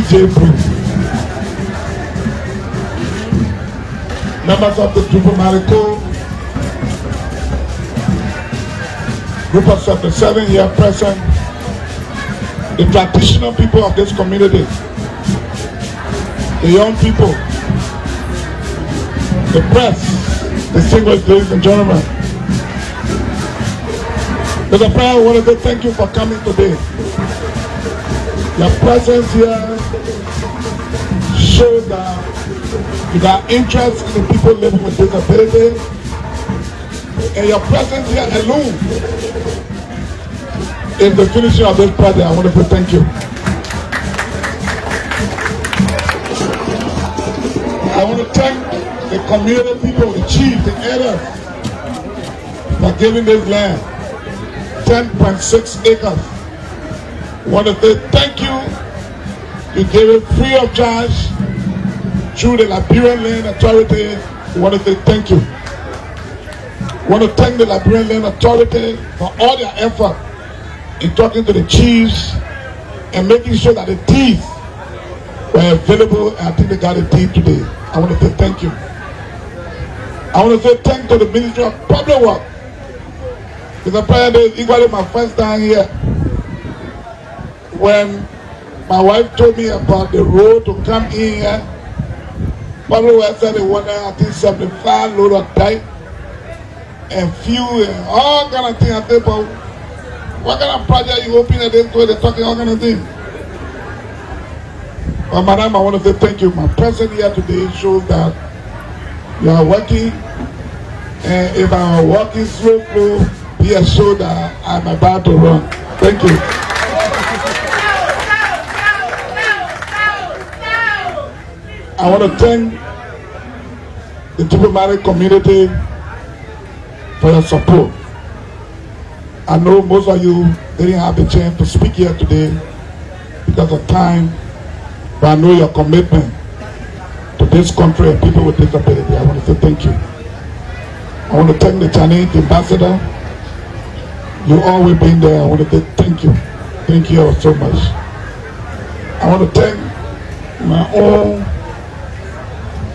DJ Bruce, members of the diplomatic corps, group of 77 here present, the traditional people of this community, the young people, the press, distinguished ladies and gentlemen. Mr. President, I want to say thank you for coming today. Your presence here shows that you got interest in the people living with disability, and your presence here alone is the finishing of this project. I want to say thank you. I want to thank the community people, the chiefs, the elders, for giving this land 10.6 acres. I want to say thank you. You gave it free of charge through the Liberian Land Authority. I want to say thank you. I want to thank the Liberian Land Authority for all their effort in talking to the chiefs and making sure that the deeds were available. I think they got a deed today. I want to say thank you. I want to say thank to the Ministry of Public Works. Mr. President, equally my first time here. When my wife told me about the road to come in here, Public Works said they wanted, I think, 75 load of dike and fuel and all kind of things. I said, but what kind of project you open at this way? They're talking all kind of things. But madam, I want to say thank you. My presence here today shows that you are working, and if I'm walking slow, be assured that I'm about to run. Thank you. I want to thank the diplomatic community for your support. I know most of you didn't have the chance to speak here today because of time, but I know your commitment to this country and people with disability. I want to say thank you. I want to thank the Chinese ambassador. You always been there. I want to say thank you. Thank you all so much. I want to thank my own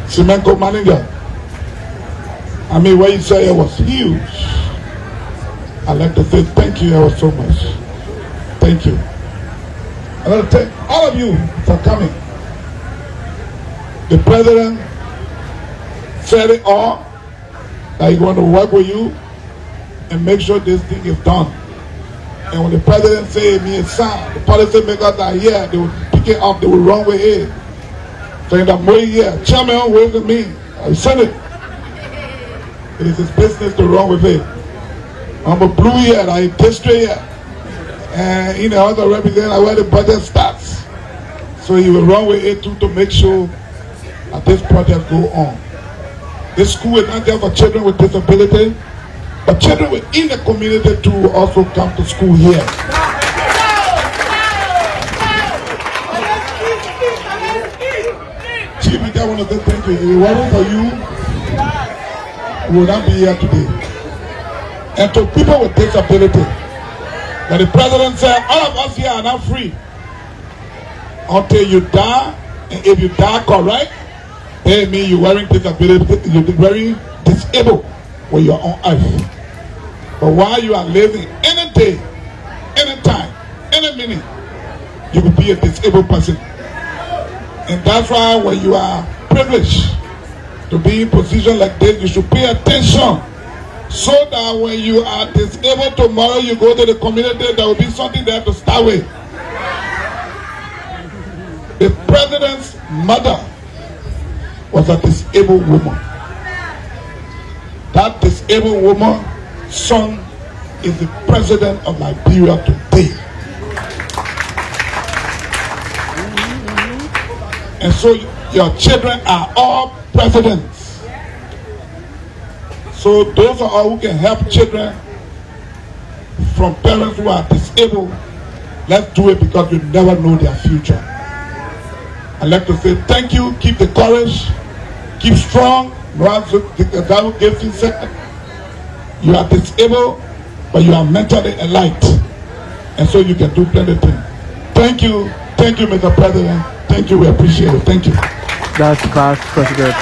Cement manager. I mean, what you say it was huge. I'd like to say thank you all so much. Thank you. I want to thank all of you for coming. The president said it all, that he want to work with you and make sure this thing is done. And when the president say me and son, the policy makers are here, they will pick it up, they will run with it. Saying that more here, chairman ways with me, I said it. It is his business to run with it. I'm a blue here, I district here. And you know, I also represent where the budget starts. So he will run with it too to make sure that this project go on. This school is not just for children with disability, but children within the community too will also come to school here. Chief, I want to say thank you. If it wasn't for you, we would not be here today. And to people with disability, that the president said, all of us here are not free until you die, and if you die correct, that means you're wearing disability, you're very disabled when you're on earth. But while you are living, any day, any time, any minute, you will be a disabled person. And that's why when you are privileged to be in a position like this, you should pay attention so that when you are disabled tomorrow, you go to the community, there will be something there to start with. The president's mother was a disabled woman. That disabled woman's son is the president of Liberia today. And so your children are all presidents. So those are all who can help children from parents who are disabled. Let's do it because you never know their future. I'd like to say thank you, keep the courage, keep strong. God who gives you second. You are disabled, but you are mentally enlightened. And so you can do plenty of things. Thank you, Mr. President. Thank you. We appreciate it. Thank you. That's Vice President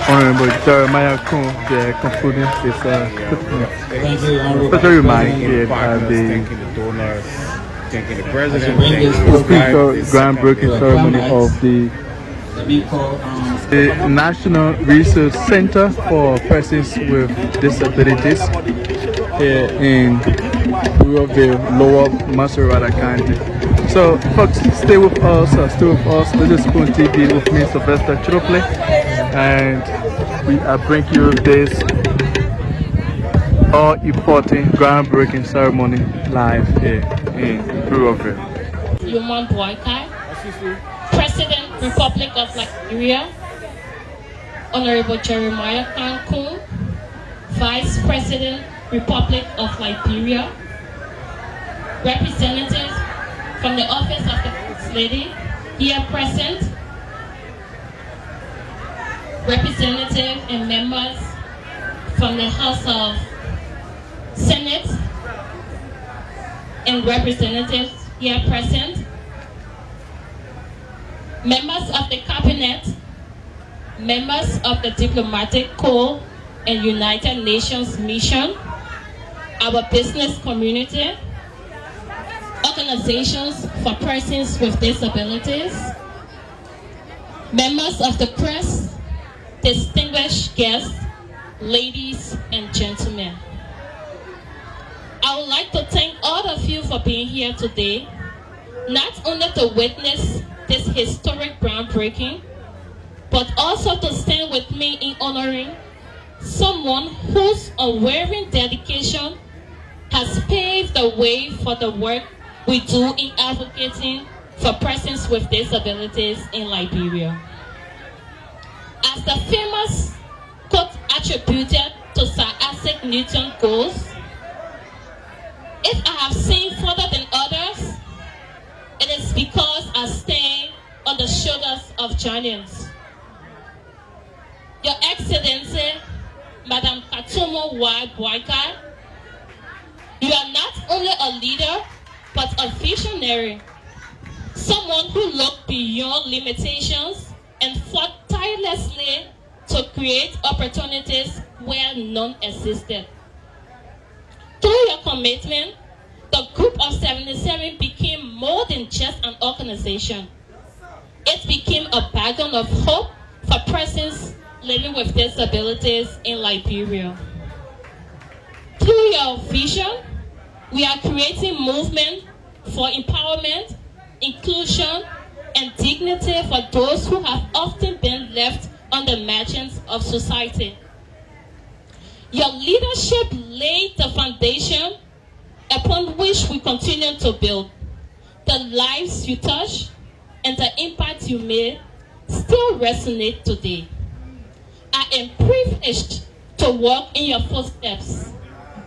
Honorable Jeremiah Koon, the concluding his Thank you, Honorable special remark here partners, at the thanking the donors, thanking the president, bring thanking this the official groundbreaking ceremony of the National Research Center for Persons with Disabilities here in Monrovia, Lower Monrovia County. So, folks, stay with us. This is Koon TV with me, Sylvester Chirople, and we are bringing you this all-important groundbreaking ceremony live here in Monrovia. Boakai, President, Republic of Liberia, Honorable Jeremiah Koon, Vice President, Republic of Liberia, representatives from the Office of the First Lady here present, representatives and members from the House of Senate and representatives here present, members of the Cabinet, members of the Diplomatic Corps and United Nations Mission, our business community, organizations for persons with disabilities, members of the press, distinguished guests, ladies and gentlemen. I would like to thank all of you for being here today, not only to witness this historic groundbreaking, but also to stand with me in honoring someone whose unwavering dedication has paved the way for the work we do in advocating for persons with disabilities in Liberia. As the famous quote attributed to Sir Isaac Newton goes, "If I have seen further than others, it is because I stand on the shoulders of giants." Your Excellency, Madam Katumo Y. Boakai, you are not only a leader, but a visionary, someone who looked beyond limitations and fought tirelessly to create opportunities where none existed. Through your commitment, the Group of 77 became more than just an organization. It became a beacon of hope for persons living with disabilities in Liberia. Through your vision, we are creating movement for empowerment, inclusion, and dignity for those who have often been left on the margins of society. Your leadership laid the foundation upon which we continue to build. The lives you touch and the impact you made still resonate today. I am privileged to walk in your footsteps,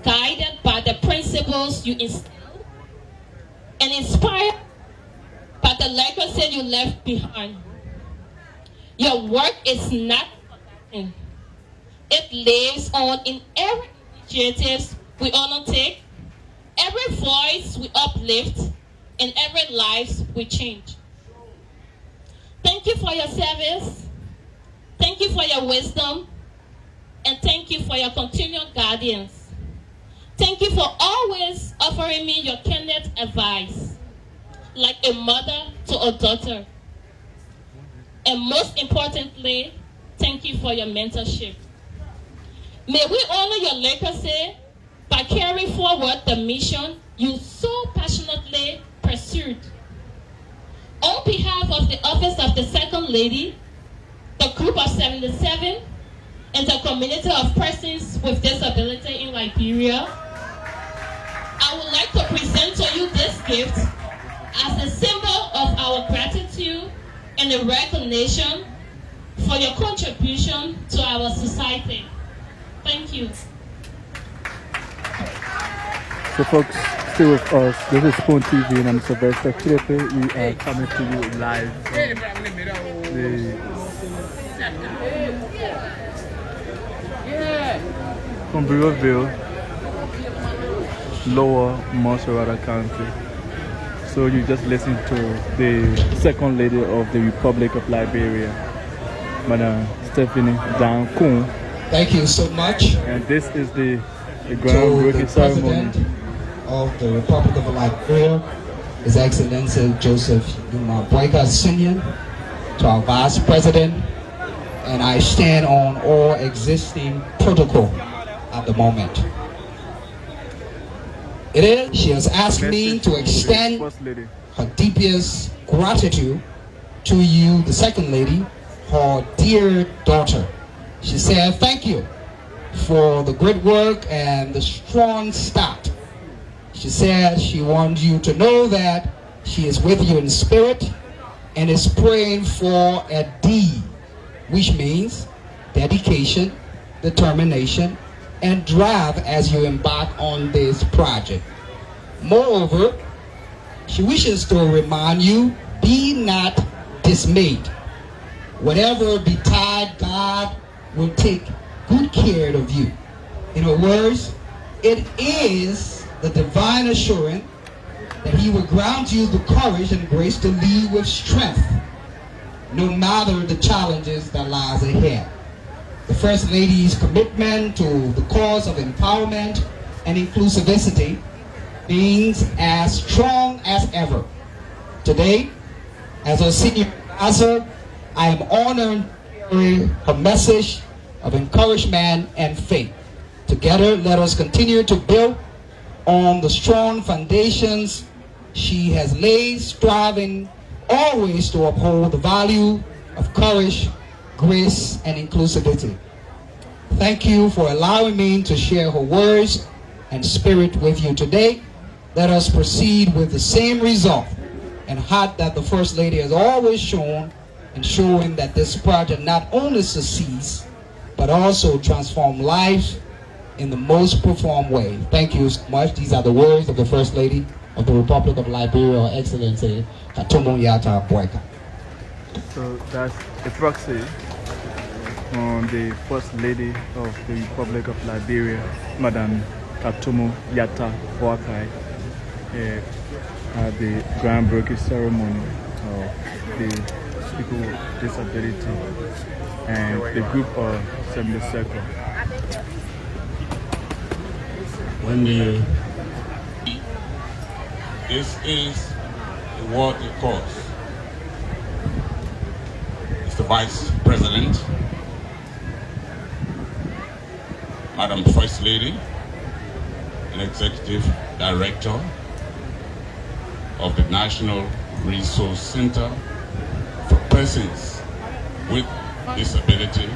guided by the principles you instilled and inspired by the legacy you left behind. Your work is not forgotten. It lives on in every initiative we undertake, every voice we uplift, and every life we change. Thank you for your service. Thank you for your wisdom. And thank you for your continued guidance. Thank you for always offering me your candid advice, like a mother to a daughter. And most importantly, thank you for your mentorship. May we honor your legacy by carrying forward the mission you so passionately pursued. On behalf of the Office of the Second Lady, the Group of 77, and the community of persons with disability in Liberia, I would like to present to you this gift as a symbol of our gratitude and a recognition for your contribution to our society. Thank you. So, folks, stay with us. This is Koon TV, and I'm Sylvester Chirople. We are coming to you live from Monrovia, Lower Monrovia County. So you just listen to the second lady of the Republic of Liberia, Madam Stephanie Dan Koon. Thank you so much. And this is the To groundbreaking the ceremony. President of the Republic of Liberia, His Excellency Joseph Boakai Sr., to our Vice President, and I stand on all existing protocol at the moment. She has asked me to extend her deepest gratitude to you, the second lady, her dear daughter. She said, thank you for the great work and the strong start. She said she wants you to know that she is with you in spirit and is praying for a D, which means dedication, determination, and drive as you embark on this project. Moreover, she wishes to remind you, be not dismayed. Whatever betide, God will take good care of you. In other words, it is the divine assurance that He will grant you the courage and grace to lead with strength, no matter the challenges that lies ahead. The First Lady's commitment to the cause of empowerment and inclusivity being as strong as ever. Today, as a senior advisor, I am honored to carry her message of encouragement and faith. Together, let us continue to build on the strong foundations she has laid, striving always to uphold the value of courage, grace, and inclusivity. Thank you for allowing me to share her words and spirit with you today. Let us proceed with the same resolve and heart that the First Lady has always shown, ensuring that this project not only succeeds, but also transform lives in the most profound way. Thank you so much. These are the words of the First Lady of the Republic of Liberia, Her Excellency Katumo Yata Boakai. So that's a proxy on the First Lady of the Republic of Liberia, Madam Katumo Yata Boakai, at the groundbreaking ceremony of the people with disability and the group of Assembly Circle. This is a worthy cause. Mr. Vice President, Madam First Lady, and Executive Director of the National Resource Center for Persons with Disability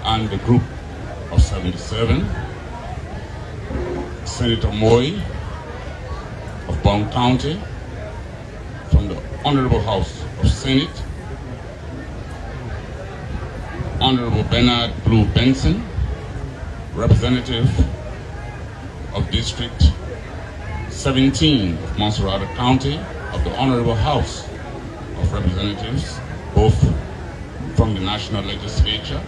and the Group of 77, Senator Moy of Bond County, from the Honorable House of Senate, Honorable Bernard Blue Benson, representative of District 17 of Monrovia County of the Honorable House of Representatives, both from the National Legislature,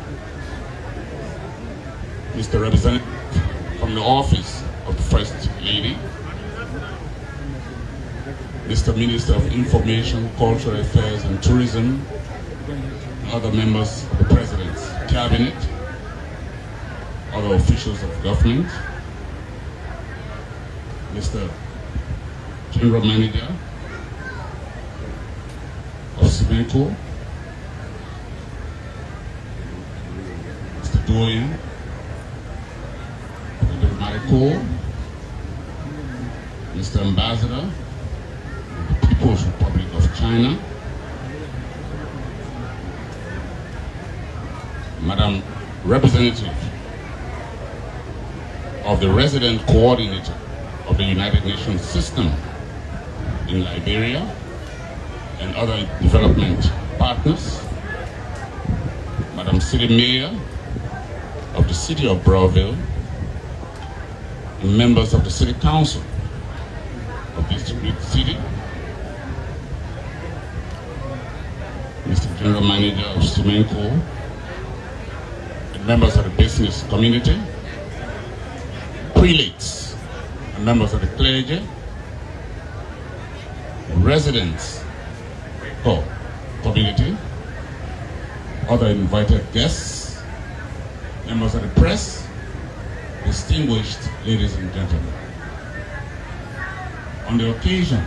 Mr. Representative from the Office of the First Lady, Mr. Minister of Information, Cultural Affairs and Tourism, and other members of the President's Cabinet, other officials of government, Mr. General Manager of Sibenco, Mr. Doyen of the Diplomatic Corps, Mr. Ambassador of the People's Republic of China, Madam Representative of the Resident Coordinator of the United Nations System in Liberia and other development partners, Madam City Mayor of the City of Browville, and members of the City Council of this great city, Mr. General Manager of Simenco, and members of the business community, prelates, and members of the clergy, residents of community, other invited guests, members of the press, distinguished ladies and gentlemen. On the occasion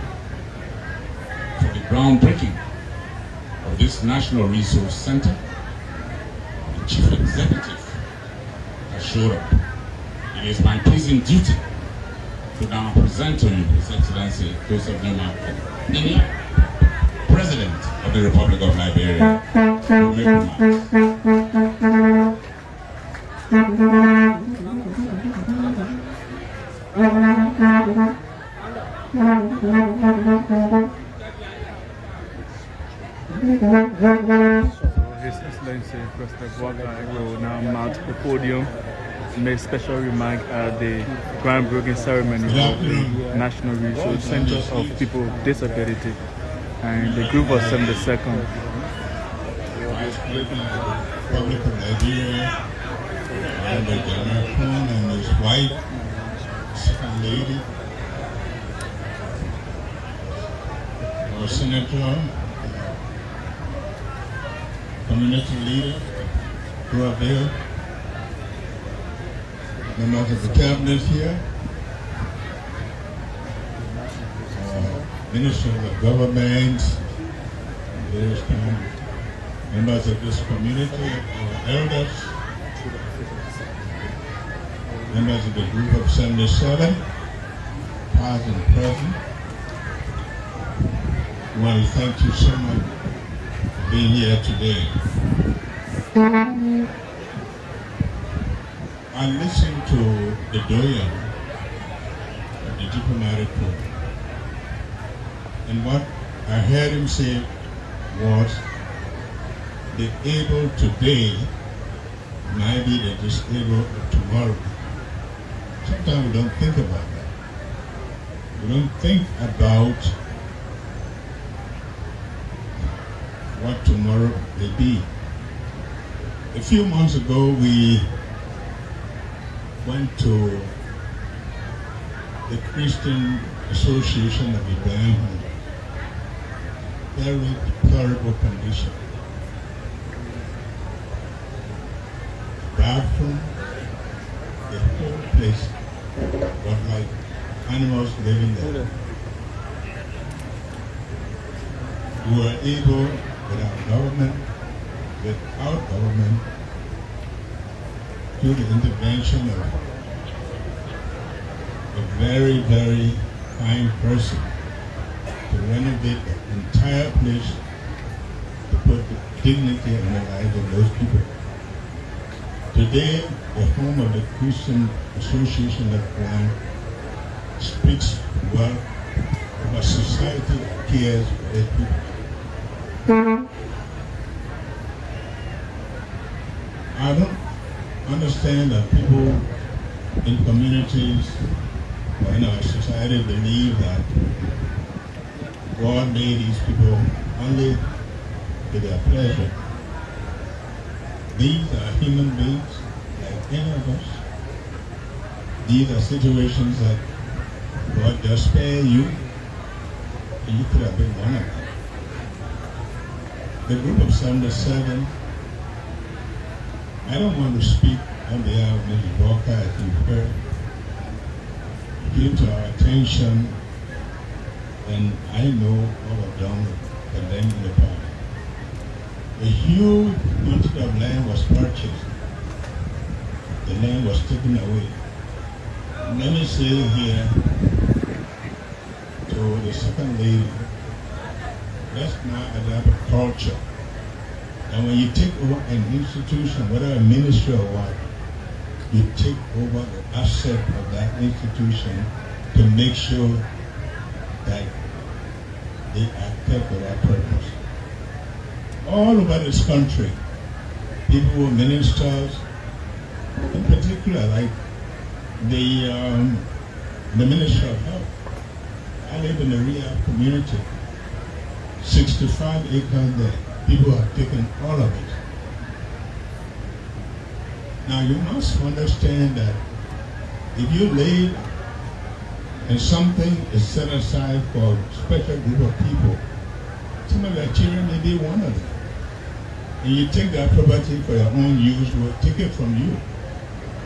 for the groundbreaking of this National Resource Center, the Chief Executive has showed up. It is my pleasing duty to now present to you His Excellency Joseph Numa, President of the Republic of Liberia, to make remarks. His Excellency President Boakai will now mount the podium to make special remark at the groundbreaking ceremony of the National Resource Center of People with Disability and the group of 72nd. Vice President of the Republic of Liberia, Honorable General Koon and his wife, Second Lady, our Senator, community leader, who are there, members of the cabinet here, ministers of government, various members of this community, our elders, members of the group of 77, past and present. I want to thank you so much for being here today. I listened to the doyen of the diplomatic corps, and what I heard him say was, the able today might be the disabled of tomorrow. Sometimes we don't think about that. We don't think about what tomorrow may be. A few months ago, we went to the Christian Association of the Blind Home. Very deplorable condition. Bathroom, the whole place was like animals living there. We were able, without government, through the intervention of a very, very kind person, to renovate the entire place, to put the dignity in the lives of those people. Today, the home of the Christian Association of the Blind speaks well of a society that cares for their people. I don't understand that people in communities or in our society believe that God made these people only to their pleasure. These are human beings like any of us. These are situations that God just spare you, and you could have been one of them. The group of 77, I don't want to speak on behalf of Mrs. Boakai, as you've heard, give to our attention, and I know what I've done for them in the past. A huge quantity of land was purchased. The land was taken away. Let me say here to the second lady, let's not adopt a culture. And when you take over an institution, whether a ministry or what, you take over the asset of that institution to make sure that they are kept for that purpose. All over this country, people who are ministers, in particular, like the Ministry of Health. I live in the rehab community, 65 acres there. People have taken all of it. Now you must understand that if you lay and something is set aside for a special group of people, some of their children may be one of them. And you take that property for your own use, we'll take it from you.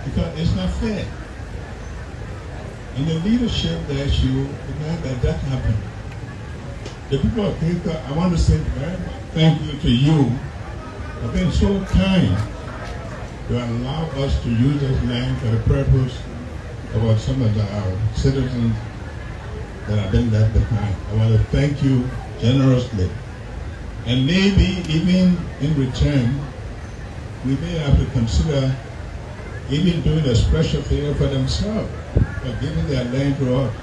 Because it's not fair. And the leadership that you that happened. The people of Kika, I want to say very much thank you to you for being so kind to allow us to use this land for the purpose of some of our citizens that have been left behind. I want to thank you generously. And maybe even in return, we may have to consider even doing a special favor for themselves, for giving their land to us.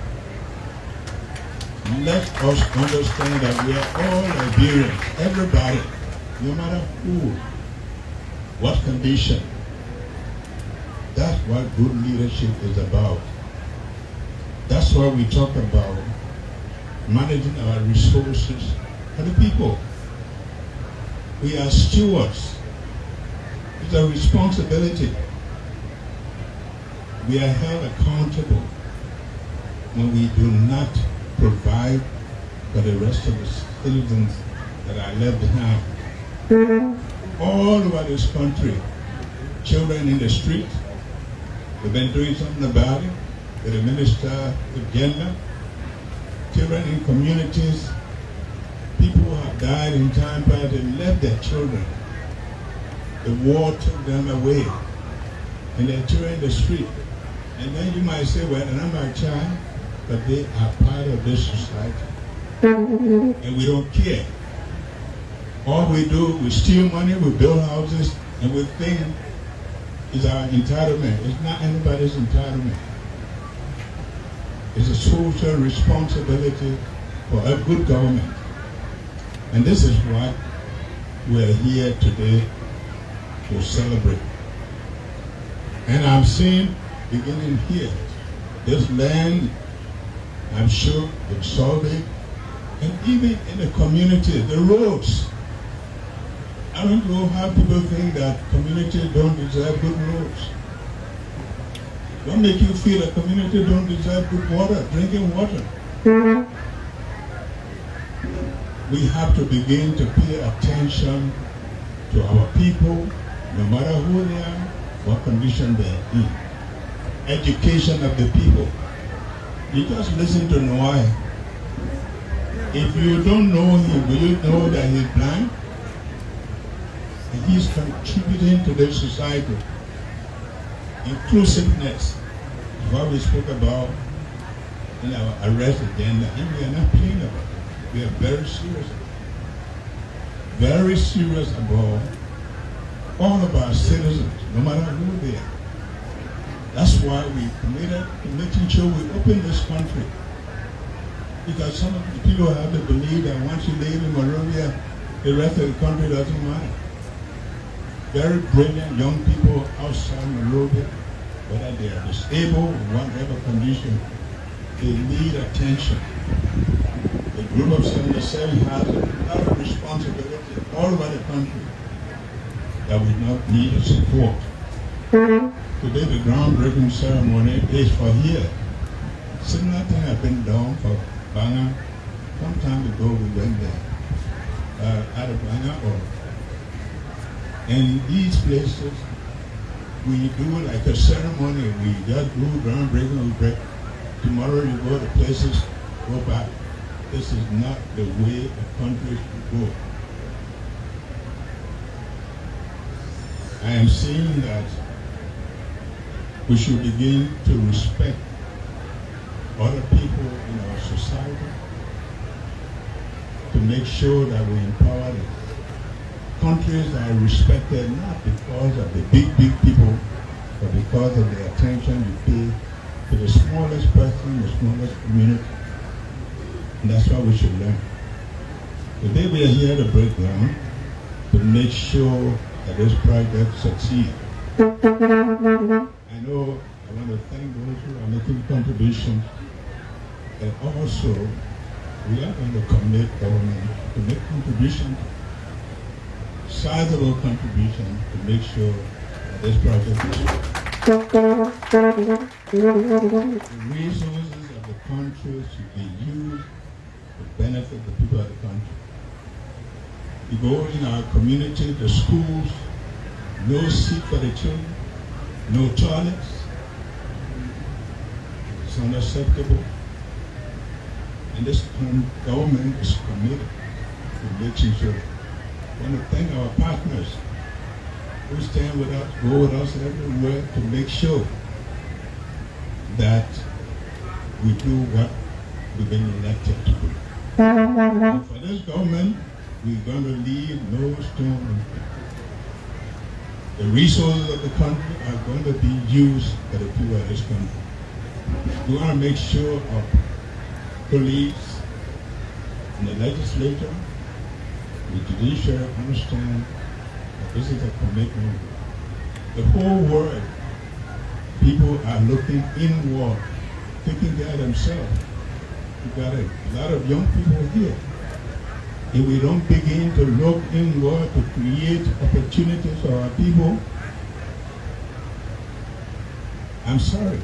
Let us understand that we are all Liberians, everybody, no matter who, what condition. That's what good leadership is about. That's why we talk about managing our resources for the people. We are stewards. It's a responsibility. We are held accountable when we do not provide for the rest of the citizens that are left behind. All over this country, children in the street, we've been doing something about it with the minister agenda. Children in communities, people who have died in time past, they left their children. The war took them away, and their children in the street. And then you might say, well, they're not my child, but they are part of this society. And we don't care. All we do, we steal money, we build houses, and we think it's our entitlement. It's not anybody's entitlement. It's a social responsibility for a good government. And this is what we're here today to celebrate. And I'm seeing, beginning here, this land, I'm sure, will solve it. And even in the community, the roads. I don't know how people think that communities don't deserve good roads. What make you feel that community don't deserve good water, drinking water? We have to begin to pay attention to our people, no matter who they are, what condition they're in. Education of the people. You just listen to Noah. If you don't know him, will you know that he's blind? And he's contributing to the society. Inclusiveness is what we spoke about in our arrest agenda, and we are not playing about it. We are very serious about all of our citizens, no matter who they are. That's why we committed to making sure we open this country. Because some of the people have to believe that once you live in Monrovia, the rest of the country doesn't matter. Very brilliant young people outside Monrovia, whether they are disabled in whatever condition, they need attention. The group of 77 has a lot of responsibility all over the country that we not need a support. Today the groundbreaking ceremony is for here. Similar thing has been done for Banga. Some time ago we went there. Out of Banga or in these places we do like a ceremony. We just do groundbreaking, we break. Tomorrow you go to places, go back. This is not the way a country should go. I am saying that we should begin to respect other people in our society, to make sure that we empower them. Countries are respected not because of the big people, but because of the attention you pay to the smallest person, the smallest community. And that's what we should learn. Today we are here to break ground, to make sure that this project succeeds. I know I want to thank those who are making contributions, and also we are going to commit government to make contributions, sizable contribution to make sure that this project is the resources of the country should be used to benefit the people of the country. You go in our community, the schools, no seat for the children, no toilets. It's unacceptable. And this government is committed to making sure. I want to thank our partners who stand with us, go with us everywhere to make sure that we do what we've been elected to do. And for this government, we're going to leave no stone unturned. The resources of the country are going to be used by the people of this country. We want to make sure our colleagues in the legislature, the judiciary understand that this is a commitment. The whole world, people are looking inward, taking care of themselves. We've got a lot of young people here. If we don't begin to look inward to create opportunities for our people, I'm sorry,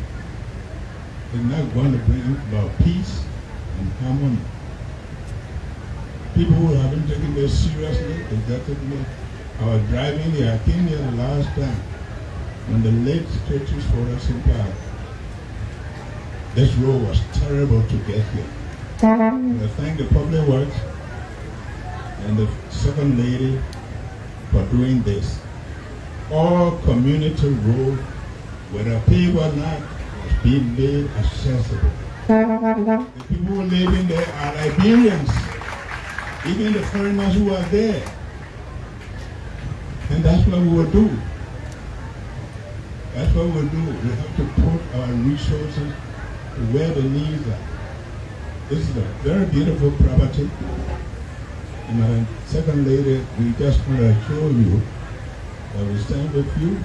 it's not going to bring about peace and harmony. People who haven't taken this seriously, they got to admit. I was driving here, I came here the last time when the late churches for us in power. This road was terrible to get here. I thank the public works and the second lady for doing this. All community roads, whether paved or not, was being made accessible. The people who live in there are Liberians, even the foreigners who are there. And that's what we will do. That's what we'll do. We have to put our resources where the needs are. This is a very beautiful property. And my second lady, we just want to show you that we stand with you.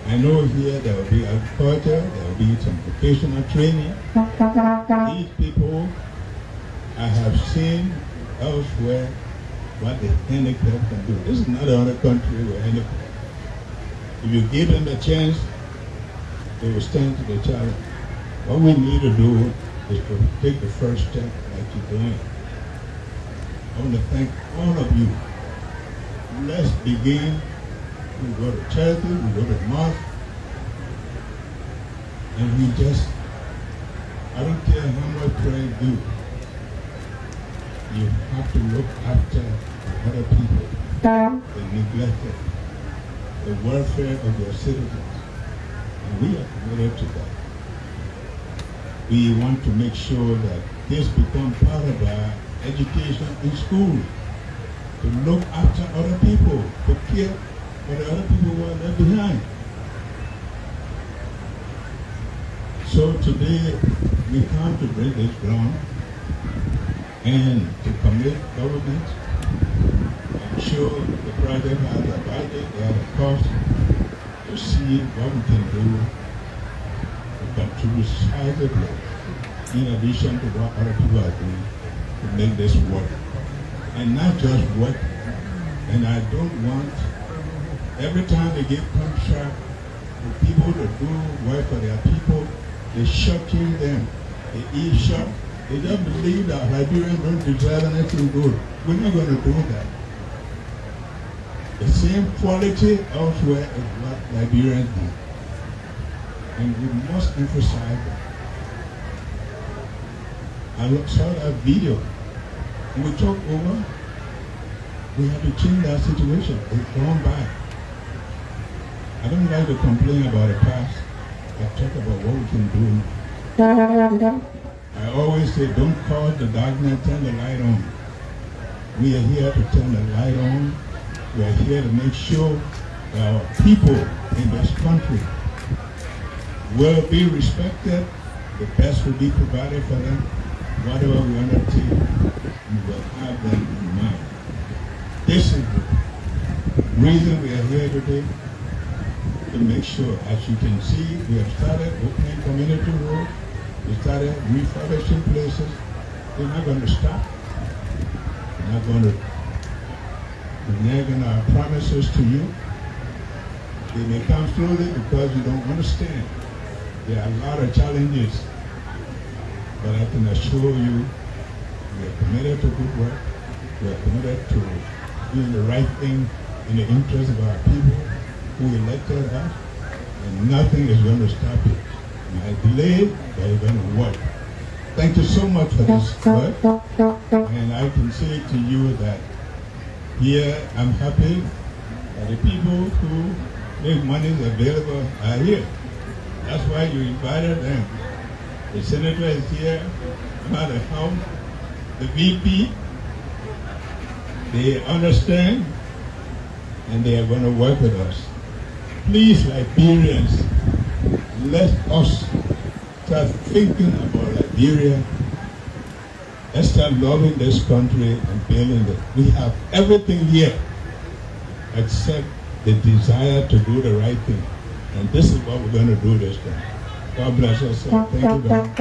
I know here there will be agriculture, there will be some vocational training. These people, I have seen elsewhere what the handicapped can do. This is not another country where handicapped. If you give them a chance, they will stand to the challenge. What we need to do is to take the first step like you're doing. I want to thank all of you. Let's begin. We go to charity, we go to mosque, and we just, I don't care how much prayer you do, you have to look after the other people, the neglected, the welfare of your citizens. And we are committed to that. We want to make sure that this becomes part of our education in school, to look after other people, to care for the other people who are left behind. So today we come to break this ground and to commit government, ensure the project has a budget, they have a cost, to see what we can do to contribute sizably in addition to what other people are doing to make this work. And not just work. And I don't want, every time they give contract for people to do work for their people, they shocking them. They eavesdrop. They just believe that Liberians don't deserve anything good. We're not going to do that. The same quality elsewhere is what Liberians do. And we must emphasize that. I saw that video. And we talk over. We have to change that situation. It's gone by. I don't like to complain about the past. I talk about what we can do. I always say, don't cause the darkness, turn the light on. We are here to turn the light on. We are here to make sure that our people in this country will be respected. The best will be provided for them. Whatever we undertake, we will have them in mind. This is the reason we are here today, to make sure, as you can see, we have started opening community roads, we started refurbishing places. We're not going to stop. We're not going to renege on our promises to you. They may come slowly because you don't understand. There are a lot of challenges but I can assure you we are committed to good work. We are committed to doing the right thing in the interest of our people who elected us, and nothing is going to stop it. It might delay, but it's going to work. Thank you so much for this work, and I can say to you that here I'm happy that the people who make monies available are here. That's why you invited them. The senator is here, not the House, the VP. They understand, and they are going to work with us. Please, Liberians, let us start thinking about Liberia. Let's start loving this country and building it. We have everything here except the desire to do the right thing. And this is what we're going to do this time. God bless us. Sir. Thank you very much.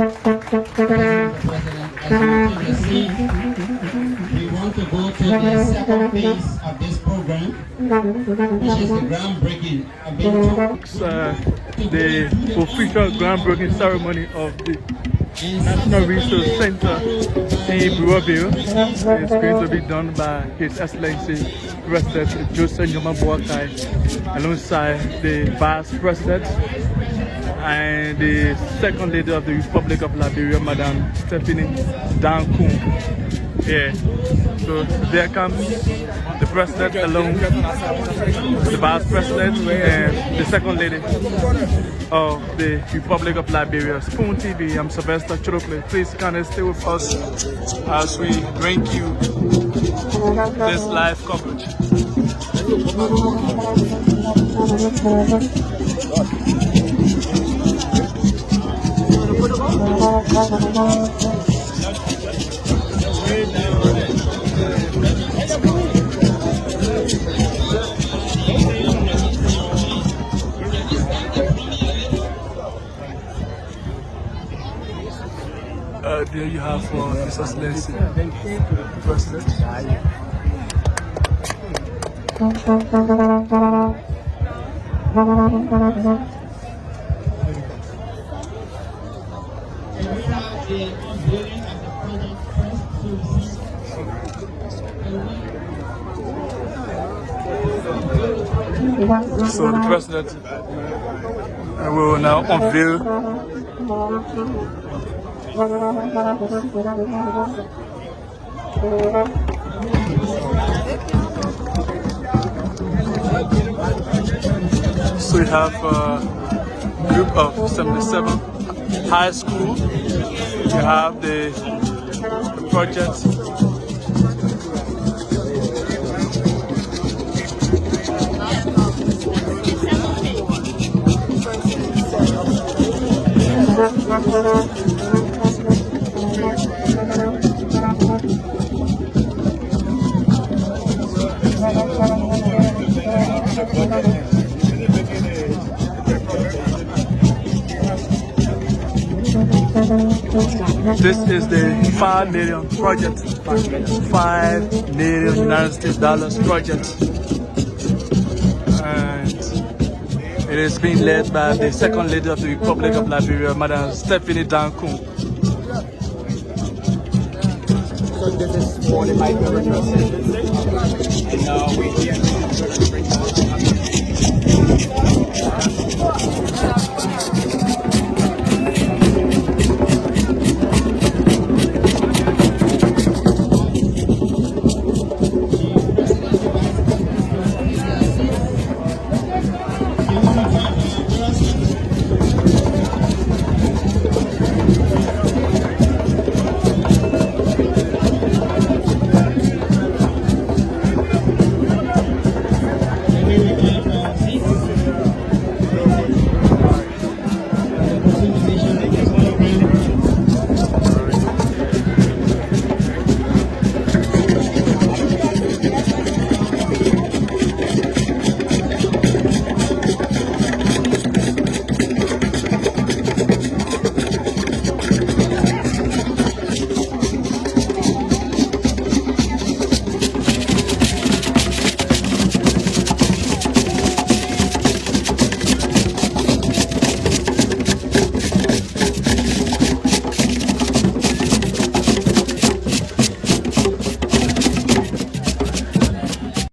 We want to go to the second phase of this program, which is the groundbreaking. The official groundbreaking ceremony of the National Resource Center in Monrovia is going to be done by His Excellency President Joseph Boakai alongside the Vice President and the Second Lady of the Republic of Liberia, Madam Stephanie Koon. Yeah, so there comes the President along, the Vice President and the Second Lady of the Republic of Liberia. Spoon TV, I'm Sylvester Churukle. Please kindly stay with us as we bring you this live coverage. There you have His Excellency the President. So the President will now unveil so we have a group of 77 high school. You have the project. This is the $5 million project, $5 million United States dollars project, and it is being led by the Second Lady of the Republic of Liberia, Madam Stephanie Koon. So this is for the micro retrocession. And now